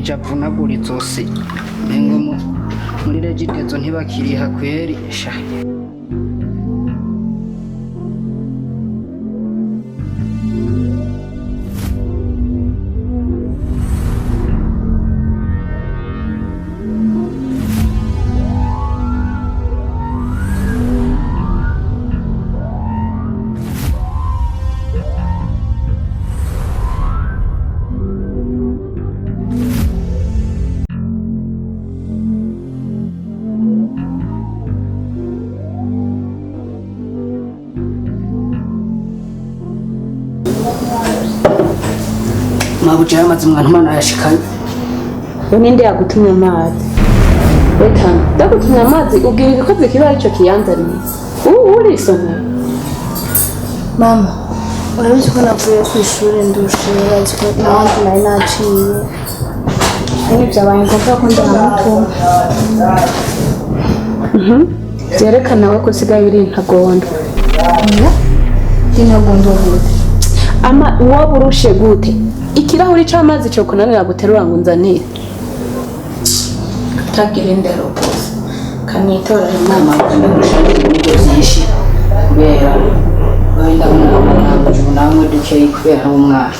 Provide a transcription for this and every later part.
aca avunagura izosi mengo muri regitezo ntibakiriha kweri sha. Mabuja yamaze umwana umwana yashikanye. Ninde yagutumye amazi? Reka ndagutumye amazi ubwira ibikoze kiba arico kiyanzaniye. Uri isomero. Mama, urabizi ko navuye ku ishuri ndushe ariko nanjye nari naciye. Ni byabaye ngombwa ko ndamutuma. Byerekana we ko usigaye uri ntagondo. Ntagondo gute? Ama wowe urushe gute? Ikirahuri c'amazi cyo kunanira guterura ngo nzanire. Tagire ndero bose. Kanyitora Mama ndamushaka kuzishi kubera wenda umwana namwe dukeye kubera umwana.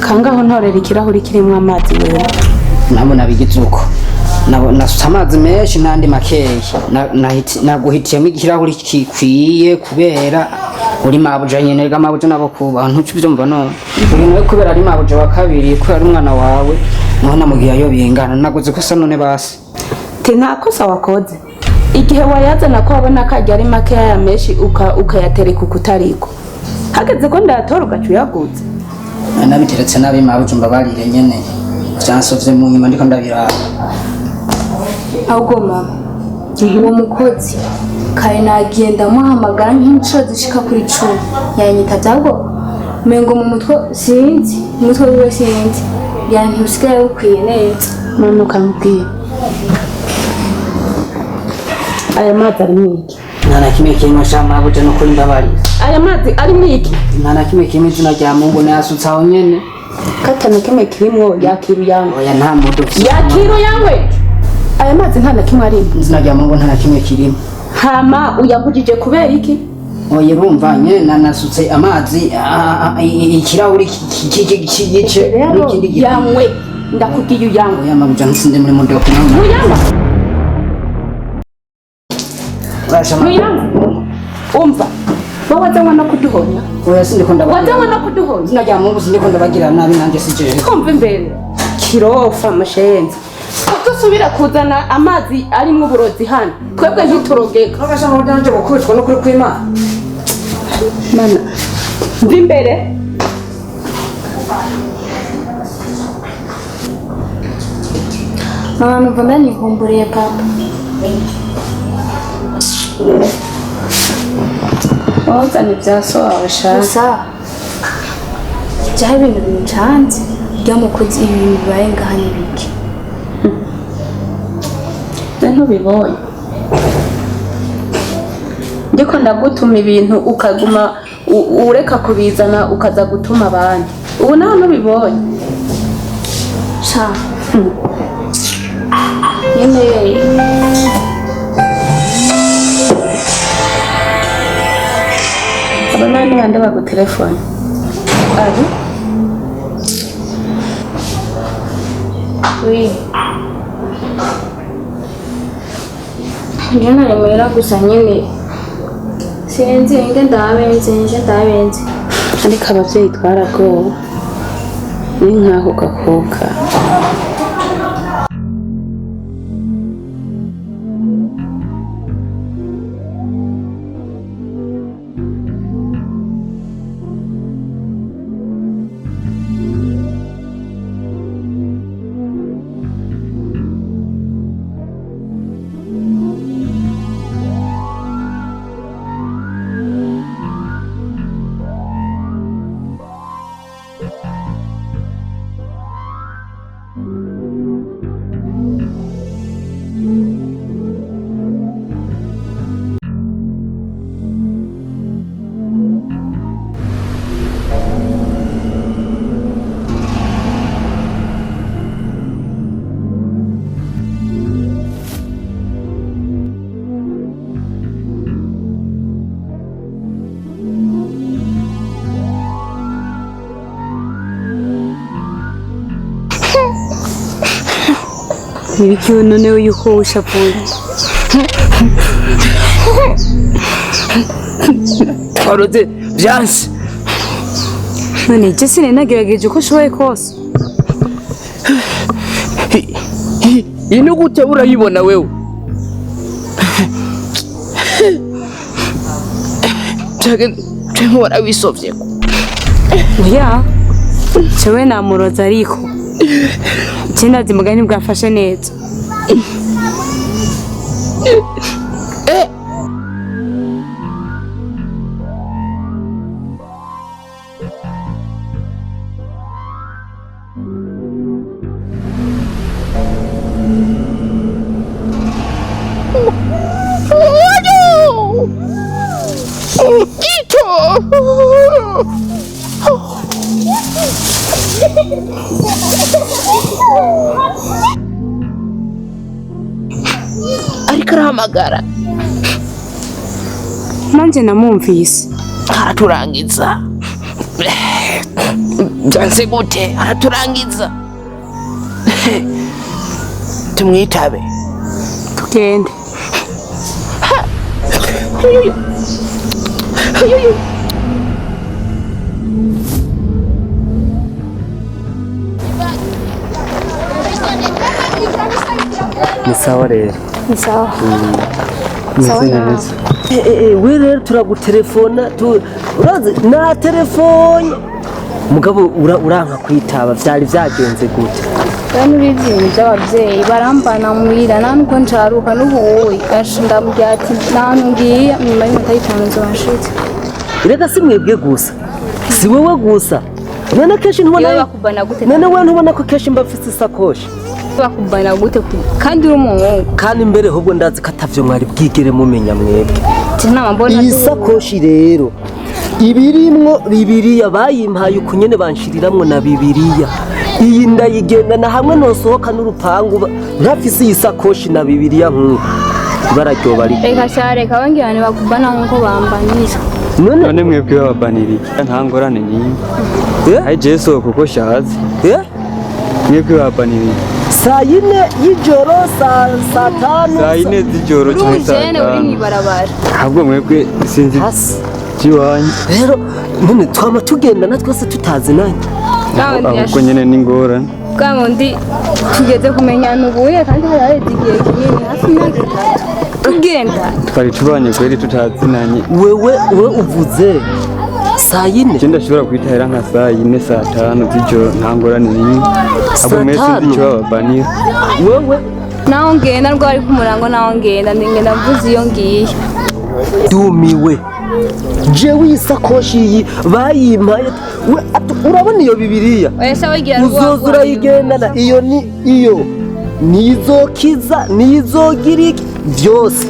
Kangaho ntorera ikirahuri kirimo amazi wewe. Nabona bigizuko. Nasuta amazi menshi nandi makeyi. Naguhitiyemo ikirahuri kikwiye kubera uri mabuja nyene ga mabuja nabo kuba ntucyumva none. Uyu kubera ari mabuja wa kabiri kubera umwana wawe none mugiye ayo bingana naguze ko sanone basi. Nta kosa wakoze. Igihe wayazana ko abona kajya ari makeya ya menshi ukayatereka ukutariko. Hageze ko ndatora ugacuyaguze. Nabiteretse nabi mabuja mbabarire nyene. Cyansovye mu nyuma ndiko ndabiraba. ahubwo mama uwo mukozi kare nagenda muhamagara nk'inshuro zishika kuri 10 yanyita byabwo mengo mu mutwe sinzi umutwe wiwe sinzi yani usigaye ukwiye neza none ukamubwira aya mazi ari mwiki nana kimwe kimwe shamabuja no kuri mbabarira aya mazi ari mwiki nana kimwe kimwe izina rya Mungu nayasutsa aho nyene katana kimwe kirimo yakiru yangu oya nta mudo yakiru yangwe aya mazi nta na kimwe ari izina rya Mungu nta na kimwe kirimo hama uyagujije kubera iki oye bumva nyene nanasutse amazi ikirahuri kigice n'ikindi yangwe ndakugiye yangwe yamabuja nsinde muri mundo kuna uyangwa urashama umva wazawa no kuduhonya oya sindiko ndabagira wazawa no kuduhonya izina rya Mungu sindiko ndabagira nabi nanje sije kumva imbere kirofa mashenzi tusubira kuzana amazi arimo uburozi hano twebwe ntiturogeka bagashama udanje gukubitwa no kuri kwima mana mvi imbere mama numva ndanihumburiye papa wazana ibya so abashaka gusa ibintu bincanze ry'umukozi ibintu bibaye ngaha n'ibiki ntubibonye ndiko ndagutuma ibintu ukaguma ureka kubizana ukaza gutuma abandi ubu naho ntubibonye sha nyine aba nani bande bagutelefone ari oui njana remera gusa nyine sinzi ndabenze ariko abavyeyi twaragowe ni nkaho gakuka Nibiki none yuko ushavuye? Twaroze byanse. None je sinagerageje uko shoboye kose. Ino gute urayibona wewe? Cyangwa warawisovye ko? Oya. Cewe namuroza ariko. Ikindi mugani bwafashe neza. Ariko arahamagara. Nanje namumvise. Araturangiza. Byanse gute? Araturangiza. Tumwitabe. Tugende. Ni sawa rero. Ni sawa. Sawa neza. We rero turagutelefona urazi na telefone mugabo uranka kwitaba vyari vyagenze gute? Bano bizi by'abavyeyi barambana muhira nanuko ncaruka n'ubuwe gashinda muryati nanungiye nyuma y'imota y'itanu nzobashitse. Rega si mwebwe gusa. Si wewe gusa. None keshi ntubona bakubana gute? None we ntubona ko keshi mbafise isakoshi. Bakubana gute kandi uri umuhungu? Kandi mbere ahubwo ndazi ko atavyo mwari bwigere mumenya mwebwe. Tina mbona isakoshi rero ibirimwo Bibiliya bayimpaye ukunyene banshiriramwo na Bibiliya. Iyi ndayigendana hamwe nosohoka n'urupangu ntafise iyi sakoshi na Bibiliya nk'uko bararyoba ari. Reka cyare kabangirane bakubana nkuko bambanira. None mwebwe babaniriye nta ngorane nyinshi. Ai Jesu kuko shazi. Mwebwe babaniriye. Saa yine y'ijoro saa tanu. Saa yine z'ijoro cyangwa saa tanu. Uri mwibarabara. Ahubwo mwebwe sinzi kiwanyu. Rero none twama tugendana twese tutazinanye. Ahubwo nyene n'ingorane. Kamundi tugeze kumenyana ubuye kandi hari igihe kinini hafi imyaka 3. Tugenda. Twari tubanye kweri tutazinanye. Wewe uvuze saa yine. Je ndashobora kwitahira nka saa yine saa tanu z'ijoro nta ngorane nyinshi. Ahubwo mwese sinzi babanira. Wewe naho ngenda rwari ku murango naho ngenda mvuze iyo ngiye. Dumiwe. Jewe isakoshi iyi bayimpaye urabona iyo Bibiliya uzoza urayigendana iyo nizokiza nizogirike byose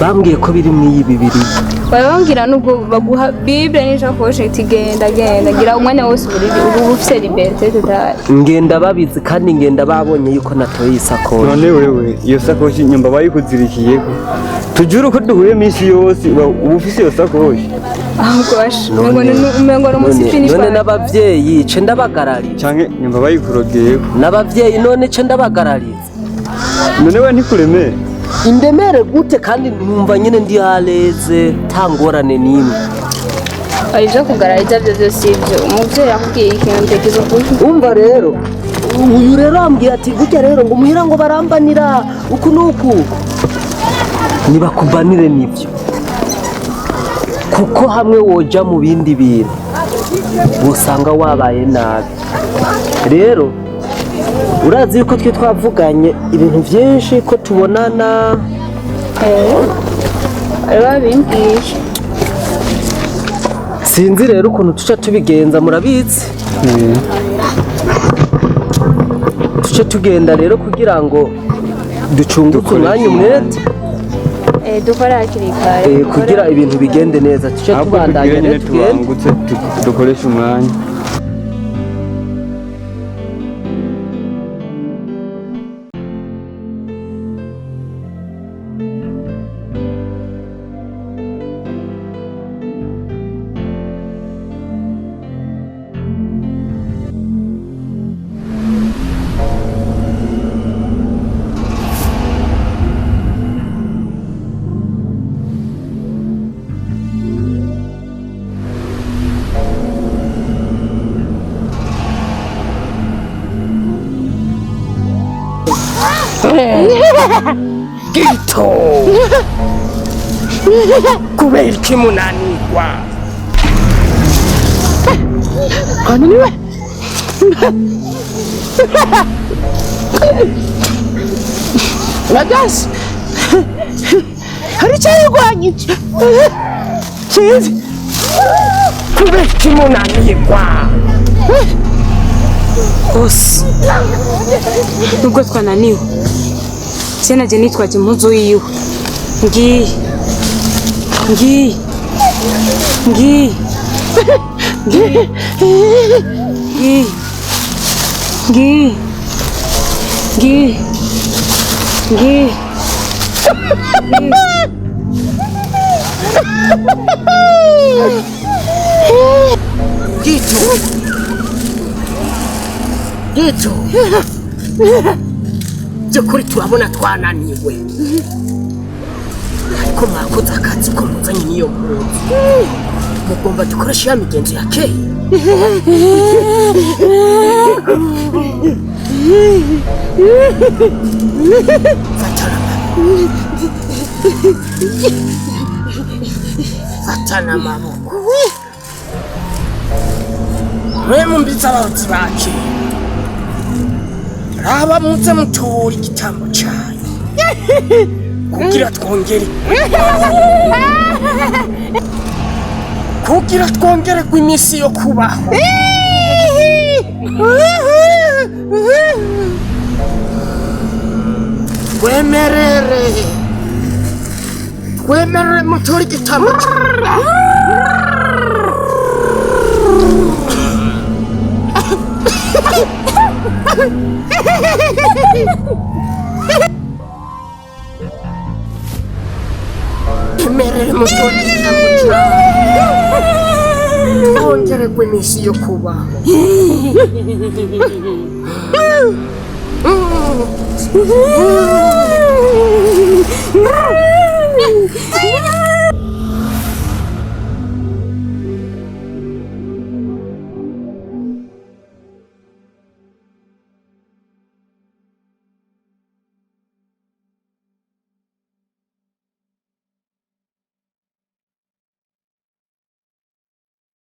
bambwiye ko biri mu iyi Bibiliya. Babambwira nubwo baguha Bible n'ishakoshi iti genda gira umwanya wose ubu ufite liberté totale. Ngenda babizi kandi ngenda babonye yuko natoye isakoshi. None wewe iyo sakoshi nyamba bayikuzirikiyeko tujuru ko duhuye minsi yose ubu ufise iyo sakoshi. Ahubwosh umengo n'umusipi ni none n'abavyeyi ce ndabagarari canke nyamba bayikurogeyeko n'abavyeyi none ce ndabagarariza. None we ntikuremere indemere gute kandi numva nyene ndi haleze tangorane nimwe. Aje kugarariza byo byose ibyo umuvyeyi akubwiye ikintu ntekezo kuko umva rero uyu rero ambwiye ati gutya rero ngo muhira ngo barambanira uku nuku nibakubanire nivyo kuko hamwe woja mu bindi bintu usanga wabaye nabi. Rero urazi yuko twe twavuganye ibintu byinshi ko tubonana babimbwiye. Sinzi rero ukuntu tuca tubigenza murabizi. Tuce tugenda rero kugira ngo ducunguke umwanya umwete dukora hakiri kare kugira ibintu bigende neza. Tuce tubandanya rero tugende dukoresha umwanya. Gito. Kubera iki munanirwa? Ananiwe. Lagas. Hari cyayirwanyije. Sinzi. Kubera iki munanirwa? Bose nubwo twananiwe naje nitwaje impuzu yiwe ngiye Gito. Byukuri turabona twananiwe. Ariko mwakoze akazi ko muzanye niyo mpuzu. Mugomba dukoresha ya migenzo ya kera. Fatana amaboko. Mwe mumbiza abahozi bake. Raba muze mutora igitambo cyayo kugira twongere kw'iminsi yo kubaho. Twemerere mutora igitambo cyayo. Merere mutora igitambo cyayo. Twongere kw'iminsi yo kubaho.